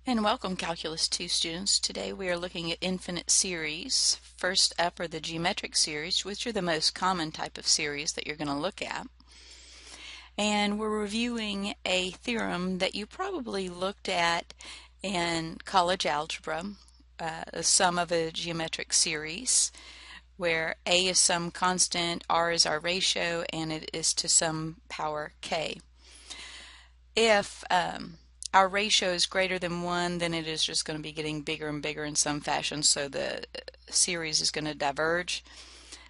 And welcome Calculus 2 students. Today we are looking at infinite series. First up are the geometric series, which are the most common type of series that you're going to look at. And we're reviewing a theorem that you probably looked at in college algebra, the sum of a geometric series, where a is some constant, r is our ratio, and it is to some power k. If our ratio is greater than 1, then it is just going to be getting bigger and bigger in some fashion, so the series is going to diverge.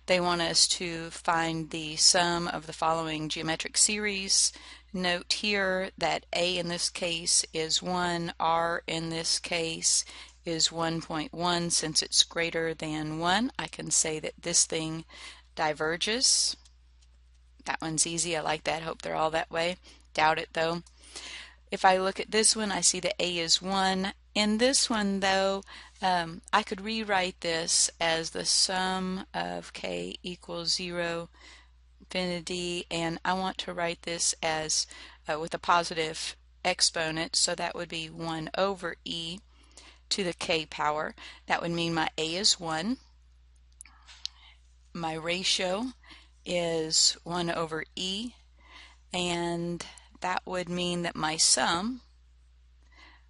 They want us to find the sum of the following geometric series. Note here that a in this case is 1, r in this case is 1.1. Since it's greater than 1, I can say that this thing diverges. That one's easy. I like that. Hope they're all that way. Doubt it though. If I look at this one, I see that a is 1. In this one, though, I could rewrite this as the sum of k equals 0, infinity, and I want to write this as with a positive exponent, so that would be 1 over e to the k power. That would mean my a is 1. My ratio is 1 over e, and that would mean that my sum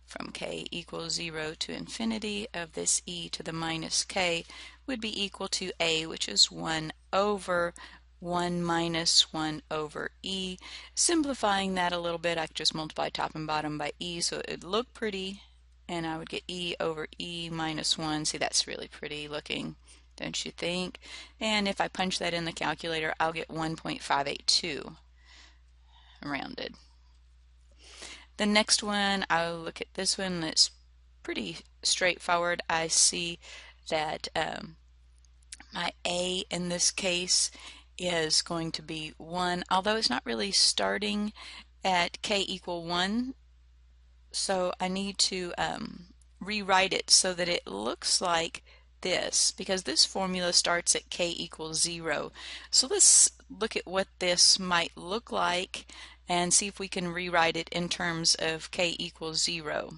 from k equals 0 to infinity of this e to the minus k would be equal to a, which is 1 over 1 minus 1 over e. Simplifying that a little bit, I could just multiply top and bottom by e, so it would look pretty, and I would get e over e minus 1. See, that's really pretty looking, don't you think? And if I punch that in the calculator, I'll get 1.582 rounded. The next one, I'll look at this one. It's pretty straightforward. I see that my a in this case is going to be 1, although it's not really starting at k equal 1, so I need to rewrite it so that it looks like this, because this formula starts at k equals 0. So let's look at what this might look like and see if we can rewrite it in terms of k equals 0.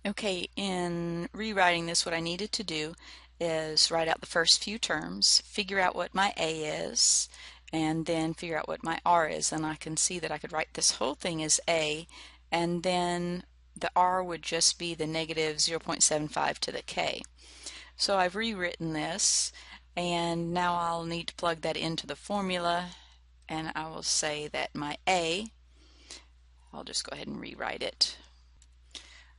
Okay, in rewriting this, what I needed to do is write out the first few terms, figure out what my a is, and then figure out what my r is. And I can see that I could write this whole thing as a, and then the r would just be the negative 0.75 to the k. So I've rewritten this, and now I'll need to plug that into the formula, and I will say that my a, I'll just go ahead and rewrite it.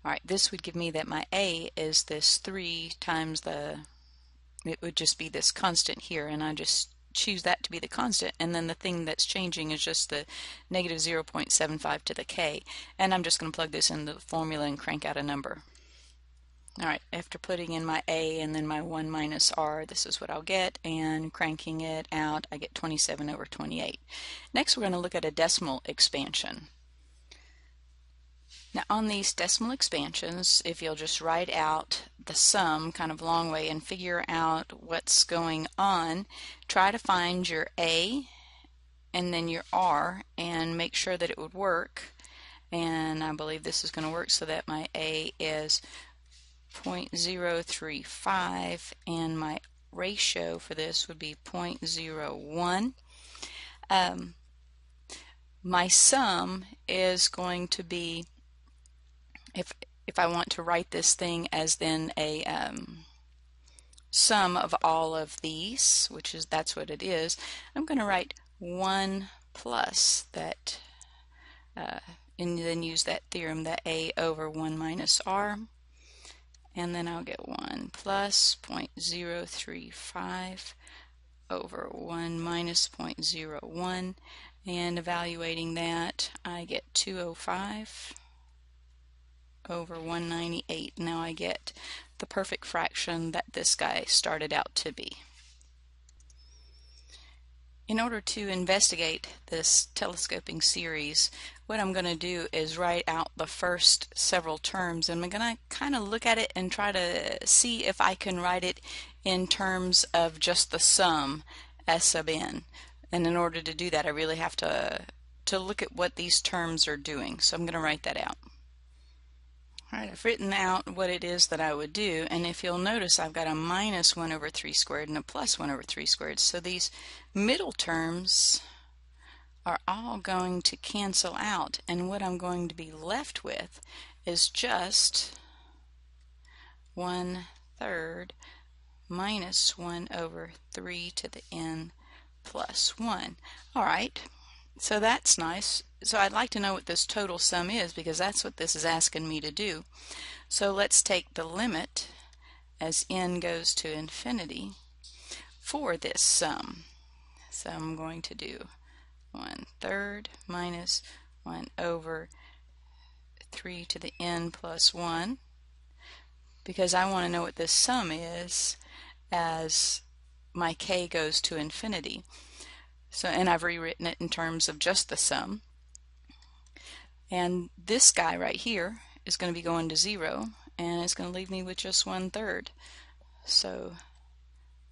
Alright, this would give me that my a is this 3 times it would just be this constant here, and I just choose that to be the constant, and then the thing that's changing is just the negative 0.75 to the k, and I'm just going to plug this into the formula and crank out a number. Alright, after putting in my a and then my 1 minus r, this is what I'll get, and cranking it out, I get 27 over 28. Next, we're going to look at a decimal expansion. Now, on these decimal expansions, if you'll just write out the sum kind of long way and figure out what's going on, try to find your a and then your r and make sure that it would work. And I believe this is going to work, so that my a is 0.035 and my ratio for this would be 0.01. My sum is going to be, if I want to write this thing as then a sum of all of these, that's what it is, I'm going to write 1 plus that, and then use that theorem, that a over 1 minus r, and then I'll get 1 plus 0.035 over 1 minus 0.01, and evaluating that, I get 205 over 198. Now I get the perfect fraction that this guy started out to be. In order to investigate this telescoping series, what I'm going to do is write out the first several terms, and I'm going to kind of look at it and try to see if I can write it in terms of just the sum s sub n. And in order to do that, I really have to look at what these terms are doing. So I'm going to write that out. Alright, I've written out what it is that I would do, and if you'll notice I've got a minus 1 over 3 squared and a plus 1 over 3 squared. So these middle terms are all going to cancel out, and what I'm going to be left with is just 1/3 minus 1 over 3 to the n plus 1. Alright, so that's nice. So I'd like to know what this total sum is, because that's what this is asking me to do. So let's take the limit as n goes to infinity for this sum. So I'm going to do 1/3 minus 1 over 3 to the n plus 1, because I want to know what this sum is as my k goes to infinity. So, and I've rewritten it in terms of just the sum. And this guy right here is going to be going to 0, and it's going to leave me with just 1/3. So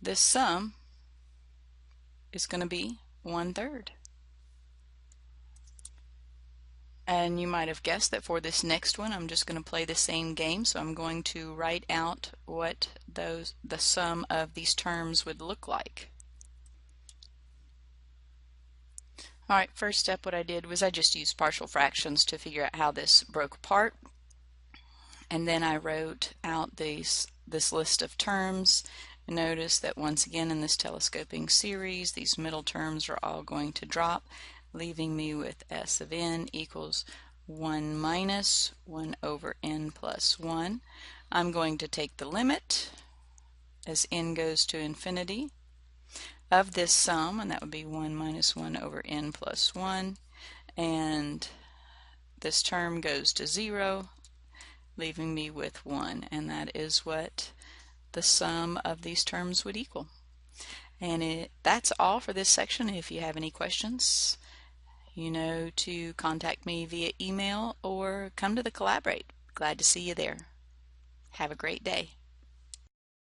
this sum is going to be 1/3. And you might have guessed that for this next one I'm just going to play the same game, so I'm going to write out what the sum of these terms would look like. Alright, first step, what I did was I just used partial fractions to figure out how this broke apart, and then I wrote out this list of terms. Notice that once again in this telescoping series these middle terms are all going to drop, leaving me with s of n equals 1 minus 1 over n plus 1. I'm going to take the limit as n goes to infinity of this sum, and that would be 1 minus 1 over n plus 1, and this term goes to 0, leaving me with 1, and that is what the sum of these terms would equal. And that's all for this section. If you have any questions, you know to contact me via email or come to the Collaborate. Glad to see you there. Have a great day.